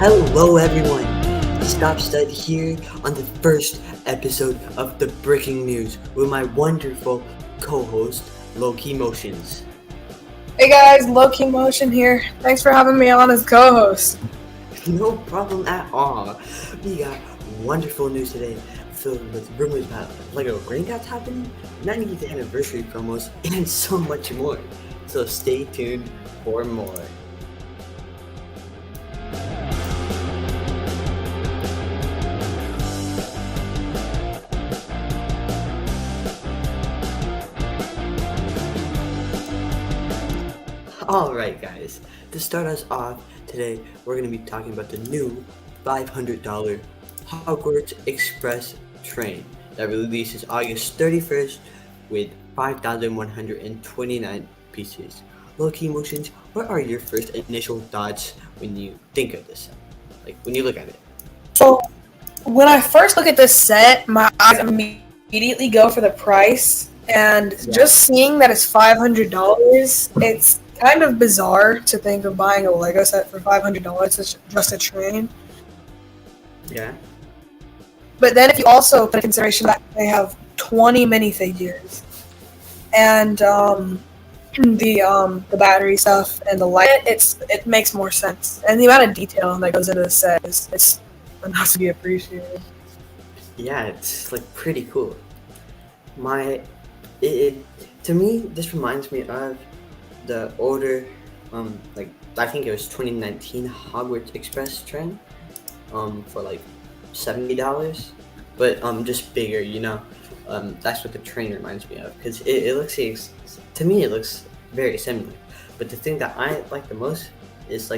Hello, everyone. Stop Stud here on the first episode of the Breaking News with my wonderful co-host, Low-Key Motions. Hey guys, Low-Key Motion here. Thanks for having me on as co-host. No problem at all. We got wonderful news today, filled with rumors about Lego Gringotts happening, 90th anniversary promos, and so much more. So stay tuned for more. Alright guys, to start us off today, we're going to be talking about the new $500 Hogwarts Express train that releases August 31st with 5,129 pieces. Low-Key Motions, what are your first initial thoughts when you think of this set? Like, when you look at it? So, when I first look at this set, my eyes immediately go for the price. And just seeing that it's $500, it's kind of bizarre to think of buying a Lego set for $500. It's just a train. Yeah. But then if you also put in consideration that they have 20 minifigures and the battery stuff and the light, it makes more sense. And the amount of detail that goes into the set it's enough to be appreciated. Yeah, it's like pretty cool. To me, this reminds me of the older, I think it was 2019 Hogwarts Express train, for like $70, but just bigger, you know. That's what the train reminds me of, because it looks, to me it looks very similar. But the thing that I like the most is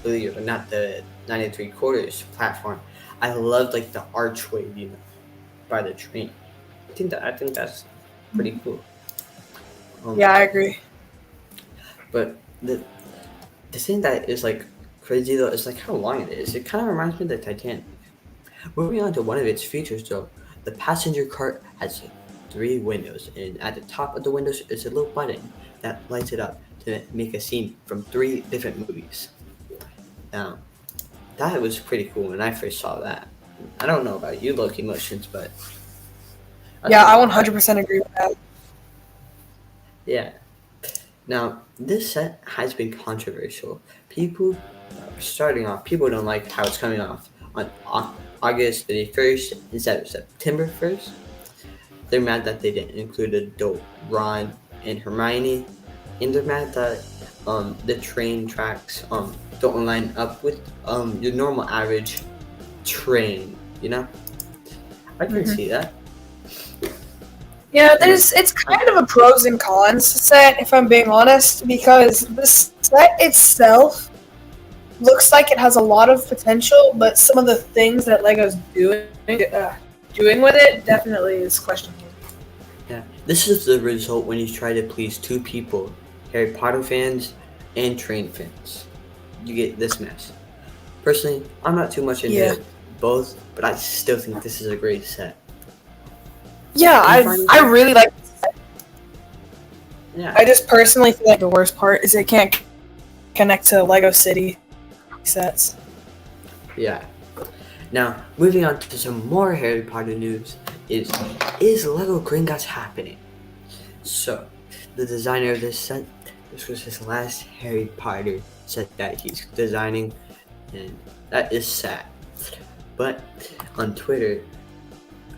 believe it or not, the 9 3/4 platform. I love like the archway, you know, by the train. I think that's pretty cool. Yeah, I agree. But the thing that is like crazy though is like how long it is. It kind of reminds me of the Titanic. Moving on to one of its features though, the passenger cart has 3 windows, and at the top of the windows is a little button that lights it up to make a scene from 3 different movies. Now, that was pretty cool when I first saw that. I don't know about you, Low-Key Motions, but yeah, I 100% agree with that. Yeah. Now, this set has been controversial. People don't like how it's coming off on August 31st instead of September 1st. They're mad that they didn't include adult Ron and Hermione, and they're mad that the train tracks don't line up with your normal average train, you know? I can see that. Yeah, it's kind of a pros and cons set, if I'm being honest, because the set itself looks like it has a lot of potential, but some of the things that Lego's doing with it definitely is questionable. Yeah, this is the result when you try to please 2 people, Harry Potter fans and train fans. You get this mess. Personally, I'm not too much into both, but I still think this is a great set. Yeah, I really like this set. Yeah. I just personally feel like the worst part is it can't connect to Lego City sets. Yeah. Now, moving on to some more Harry Potter news is Lego Gringotts happening? So, the designer of this set, this was his last Harry Potter set that he's designing, and that is sad. But on Twitter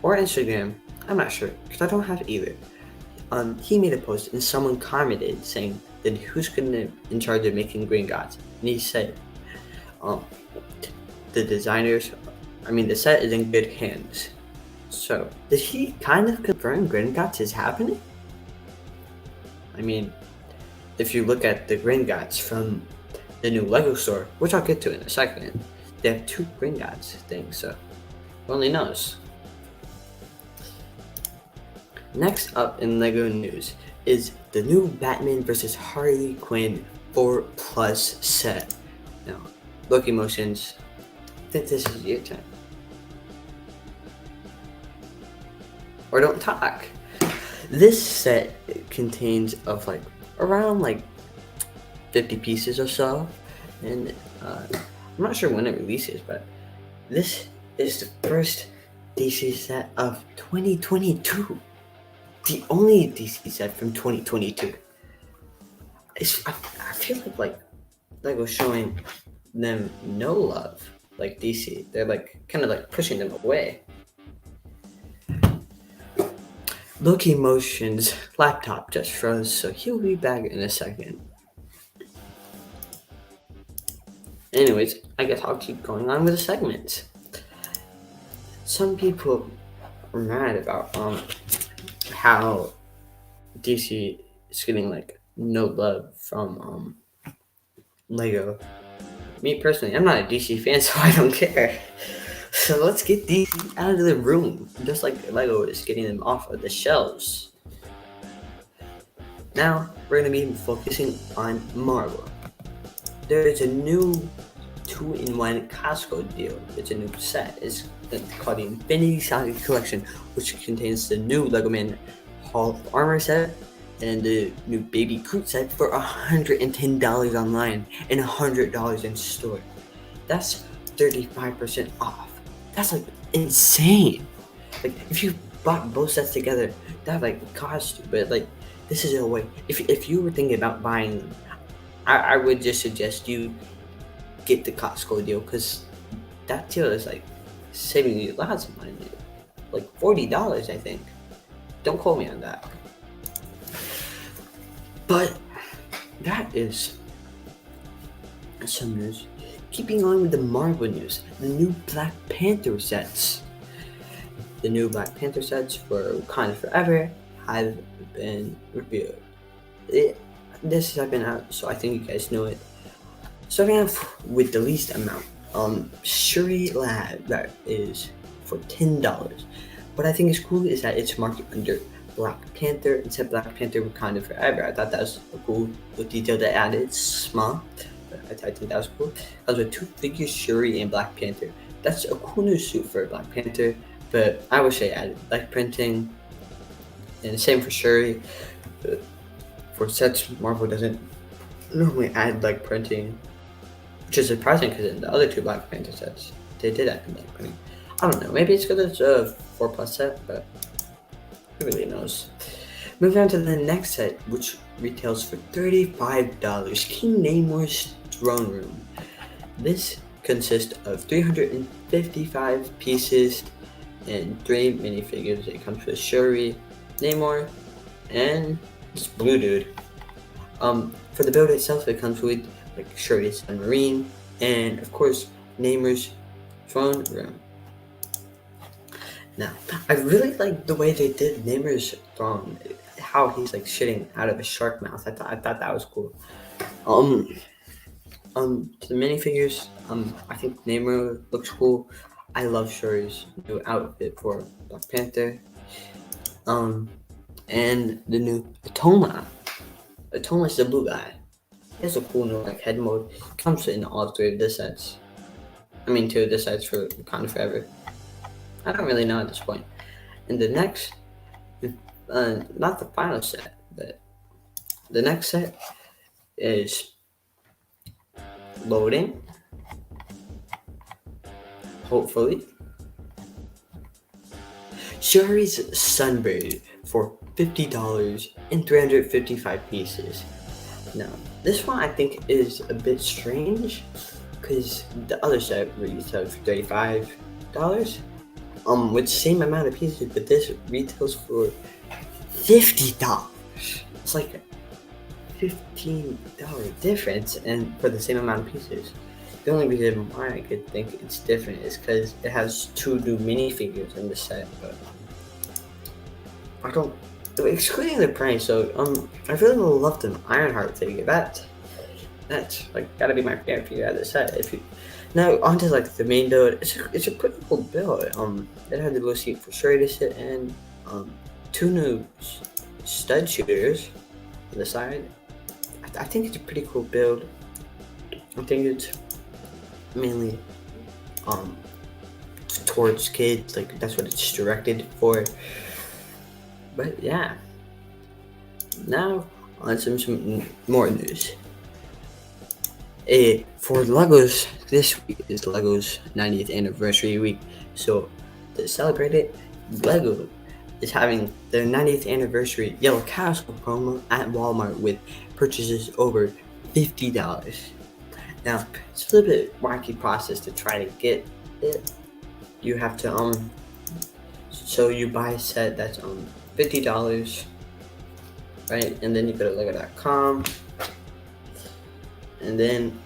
or Instagram, I'm not sure, because I don't have either. He made a post and someone commented saying, then who's in charge of making Gringotts? And he said, the set is in good hands. So, did he kind of confirm Gringotts is happening? I mean, if you look at the Gringotts from the new Lego store, which I'll get to in a second, they have 2 Gringotts things, so who only knows? Next up in Lego news is the new Batman vs. Harley Quinn 4+ set. Now, Low-Key Motions, I think this is your turn. Or don't talk. This set contains of around 50 pieces or so, and I'm not sure when it releases, but this is the first DC set of 2022. The only DC set from 2022. I feel like Lego showing them no love, like DC. They're like kind of like pushing them away. Loki Motion's laptop just froze, so he'll be back in a second. Anyways, I guess I'll keep going on with the segments. Some people are mad about how DC is getting like no love from Lego. Me personally, I'm not a DC fan, so I don't care. So let's get DC out of the room, just like Lego is getting them off of the shelves. Now we're gonna be focusing on Marvel. There is a new 2-in-1 Costco deal. It's a new set. It's called the Infinity Saga Collection, which contains the new Lego Man Hall of Armor set and the new Baby Groot set for $110 online and $100 in store. That's 35% off. That's like insane. Like if you bought both sets together, that like cost you. But like this is a way. If you were thinking about buying them, I would just suggest you get the Costco deal, because that deal is like saving you lots of money, like $40, I think. Don't quote me on that. But that is some news. Keeping on with the Marvel news, the new Black Panther sets. The new Black Panther sets for Wakanda Forever have been revealed. This has been out, so I think you guys know it. Starting off with the least amount, Shuri Lab, that is for $10. What I think is cool is that it's marked under Black Panther instead of Black Panther Wakanda Forever. I thought that was a cool detail they added. It's small, but I think that was cool. I was with 2 figures, Shuri and Black Panther. That's a cool new suit for Black Panther, but I wish they added like printing, and the same for Shuri. But for sets, Marvel doesn't normally add like printing, which is surprising because in the other 2 Black Panther sets, they did add like printing. I don't know, maybe it's because it's a 4+ set, but who really knows. Moving on to the next set, which retails for $35, King Neymar's Throne Room. This consists of 355 pieces and 3 minifigures. It comes with Shuri, Neymar, and this blue dude. For the build itself, it comes with like Shuri's submarine and of course Neymar's throne room. Now, I really like the way they did Neymar's throne, how he's like shitting out of a shark mouth. I thought that was cool. To the minifigures, I think Neymar looks cool. I love Shuri's new outfit for Black Panther. And the new Atoma. Atoma's the blue guy. He has a cool new like head mode. Comes in all 3 of the sets. 2 of the sets for Wakanda Forever. I don't really know at this point. And the next, not the final set, but the next set is loading. Hopefully. Shuri's Sunbird for $50 and 355 pieces. Now, this one I think is a bit strange because the other set retails for $35 with the same amount of pieces, but this retails for $50. It's like a $15 difference, and for the same amount of pieces. The only reason why I could think it's different is because it has 2 new minifigures in the set, but I don't, excluding the price. So I really love the Ironheart figure. That's like gotta be my favorite figure out of the set. Now onto like the main build. It's a pretty cool build. It had the little seat for Shuri to sit in. 2 new stud shooters on the side. I think it's a pretty cool build. I think it's mainly towards kids, like that's what it's directed for. But yeah, now on some more news. For Legos, this week is Legos 90th anniversary week. So to celebrate it, Lego is having their 90th anniversary Yellow Castle promo at Walmart with purchases over $50. Now, it's a little bit wacky process to try to get it. You have to so you buy a set that's $50, right? And then you go to lego.com, and then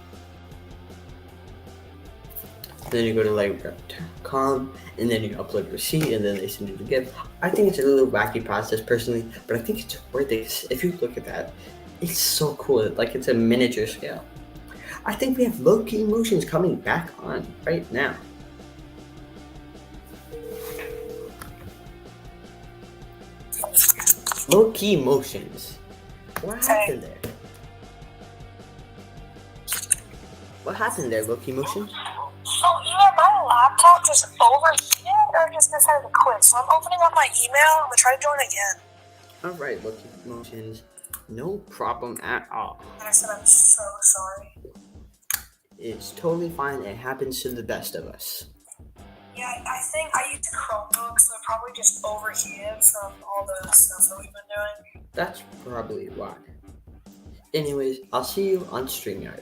you go to lego.com, and then you upload a receipt, and then they send you the gift. I think it's a little wacky process personally, but I think it's worth it. If you look at that, it's so cool. Like, it's a miniature scale. I think we have low-key motions coming back on right now. Low-key motions. What happened there? What happened there, low-key motion? So either my laptop just overheated or just decided to quit. So I'm opening up my email. I'm gonna try to join again. Alright, low-key motions. No problem at all. And I said I'm so sorry. It's totally fine. It happens to the best of us. Yeah, I think I used a Chromebook, so it probably just overheated from all the stuff that we've been doing. That's probably why. Anyways, I'll see you on StreamYard.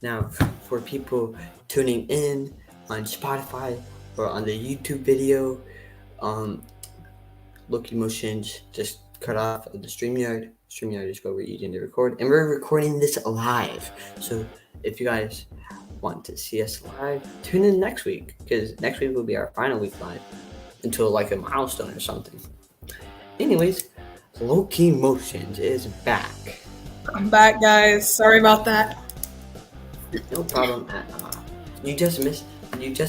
Now, for people tuning in on Spotify or on the YouTube video, low-key motions just cut off of the StreamYard. StreamYard is where we're using to record, and we're recording this live. So if you guys want to see us live, tune in next week, because next week will be our final week live until like a milestone or something. Anyways, low-key motions is back. I'm back, guys. Sorry about that. No problem at all. You just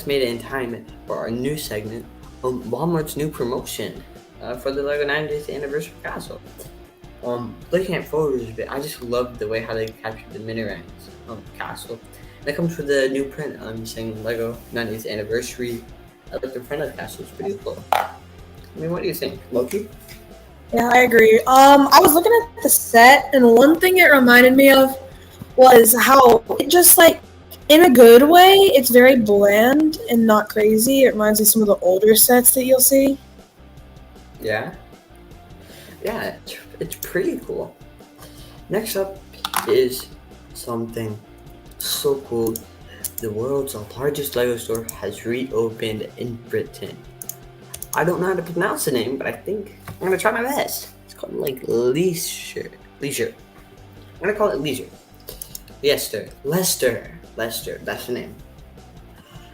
made it in time for our new segment, Walmart's new promotion for the Lego 90th anniversary castle. Looking at photos of it, I just love the way how they captured the Minirangs castle. That comes with the new print saying Lego 90th anniversary. I like the print of the castle. It's pretty cool. I mean, what do you think, Loki? Yeah, I agree. I was looking at the set, and one thing it reminded me of was how it just, like, in a good way, it's very bland and not crazy. It reminds me of some of the older sets that you'll see. Yeah, it's pretty cool. Next up is something so cool. The world's largest Lego store has reopened in Britain. I don't know how to pronounce the name, but I think I'm gonna try my best. It's called like Leisure. I'm gonna call it Leisure. Leicester. That's the name.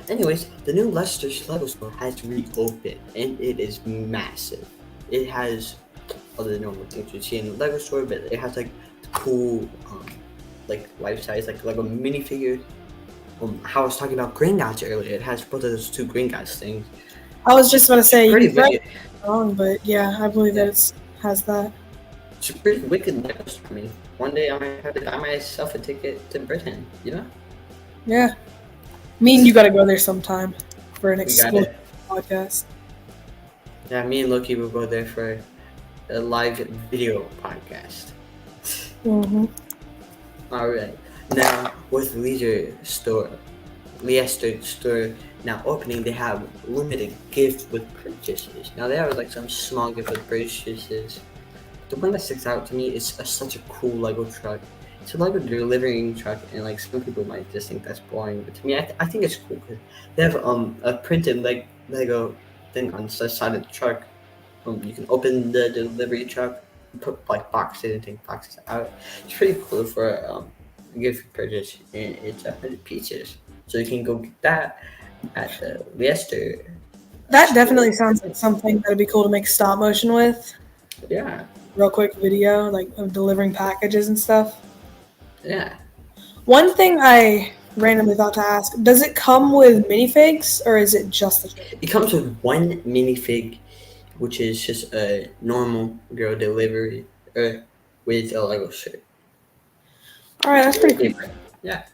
Anyways, the new Leicester's Lego store has reopened, and it is massive. It has all the normal things you see in the Lego store, but it has like cool, like life-size, like Lego minifigures. How I was talking about Gringotts earlier, it has both of those two Gringotts things. I was just about to say, Pretty you're right, wicked. wrong, but yeah, I believe that it has that. It's a pretty wicked Lego store. I mean, one day I might have to buy myself a ticket to Britain, you know? Yeah. Me and you gotta go there sometime for an We got exclusive it. podcast. Yeah, me and Loki will go there for a live video podcast. Mm-hmm. Alright, now with Leicester store now opening, they have limited gift with purchases. Now there was like some small gift with purchases. The one that sticks out to me is such a cool Lego truck. It's a Lego delivering truck, and like some people might just think that's boring, but to me, I think it's cool because they have a printed Lego thing on the side of the truck. You can open the delivery truck, put like boxes and take boxes out. It's pretty cool for a gift purchase, and it's 100 pieces. So you can go get that at the Leicester. That definitely sounds like something that'd be cool to make stop motion with. Yeah, Real quick video, like of delivering packages and stuff. yeah. One thing I randomly thought to ask, does it come with minifigs or is it just the fig? It comes with one minifig, which is just a normal girl delivery with a Lego shirt. Alright, that's pretty cool. Yeah.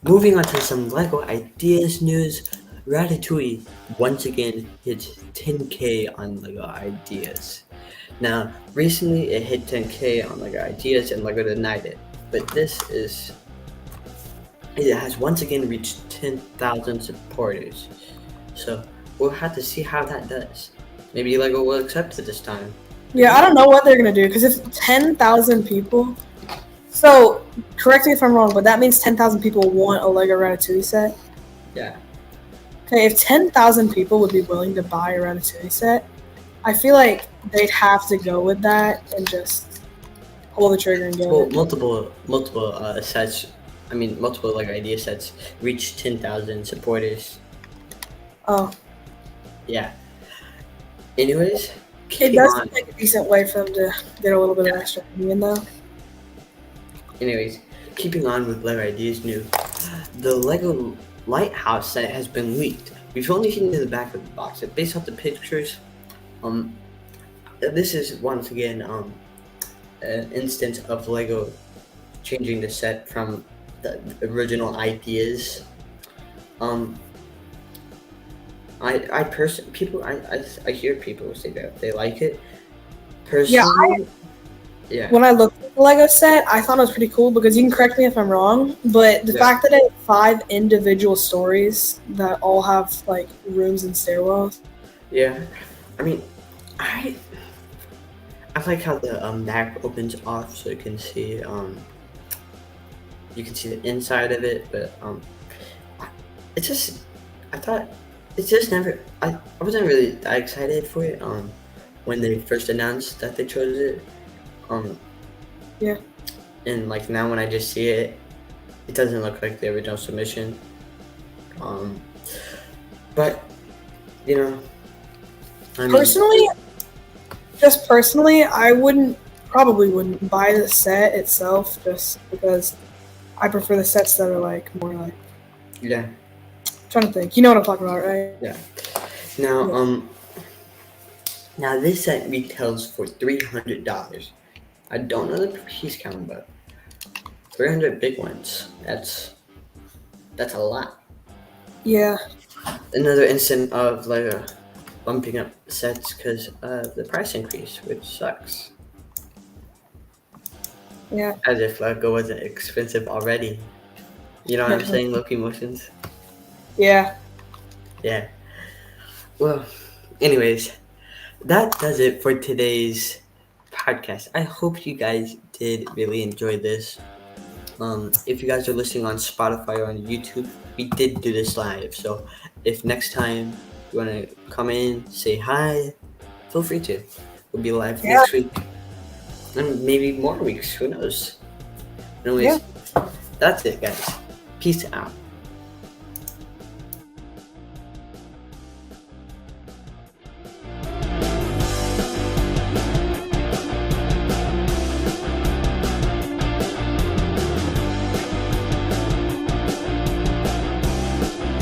Moving on to some Lego ideas news. Ratatouille once again hits 10K on Lego ideas. Now, recently it hit 10K on Lego ideas and Lego denied it. but it has once again reached 10,000 supporters. So we'll have to see how that does. Maybe Lego will accept it this time. Yeah, I don't know what they're gonna do because if 10,000 people, so correct me if I'm wrong, but that means 10,000 people want a Lego Ratatouille set. Yeah. Okay, if 10,000 people would be willing to buy a Ratatouille set, I feel like they'd have to go with that and just pull the trigger and get Well, it. multiple sets. I mean, multiple Lego idea sets reached 10,000 supporters. Oh, Yeah. Anyways, it keeping does on. seem like a decent way for them to get a little bit of extra money in though. Anyways, keeping on with Lego ideas new. The Lego Lighthouse set has been leaked. We've only seen the back of the box. Based off the pictures, this is once again an instance of Lego changing the set from the original ideas. I hear people say that they like it. Personally, yeah. When I looked at the Lego set, I thought it was pretty cool because you can correct me if I'm wrong, but the fact that it had 5 individual stories that all have like rooms and stairwells. Yeah, I mean, I like how the back opens off so you can see the inside of it, but it just I wasn't really that excited for it when they first announced that they chose it. Yeah. And like now when I just see it, it doesn't look like the original submission. But you know, I mean, personally, I probably wouldn't buy the set itself just because I prefer the sets that are like more like. Yeah. I'm trying to think. You know what I'm talking about, right? Yeah. Now this set retails for $300. I don't know the piece count, but 300 big ones. That's a lot. Yeah. Another instant of Lego bumping up sets because of the price increase, which sucks. Yeah. As if Lego wasn't expensive already. You know what I'm saying? Low-key emotions. Yeah. Yeah. Well, anyways, that does it for today's podcast. I hope you guys did really enjoy this. If you guys are listening on Spotify or on YouTube, we did do this live. So if next time you want to come in, say hi, feel free to. We'll be live next week. And maybe more weeks. Who knows? Anyways, that's it, guys. Peace out.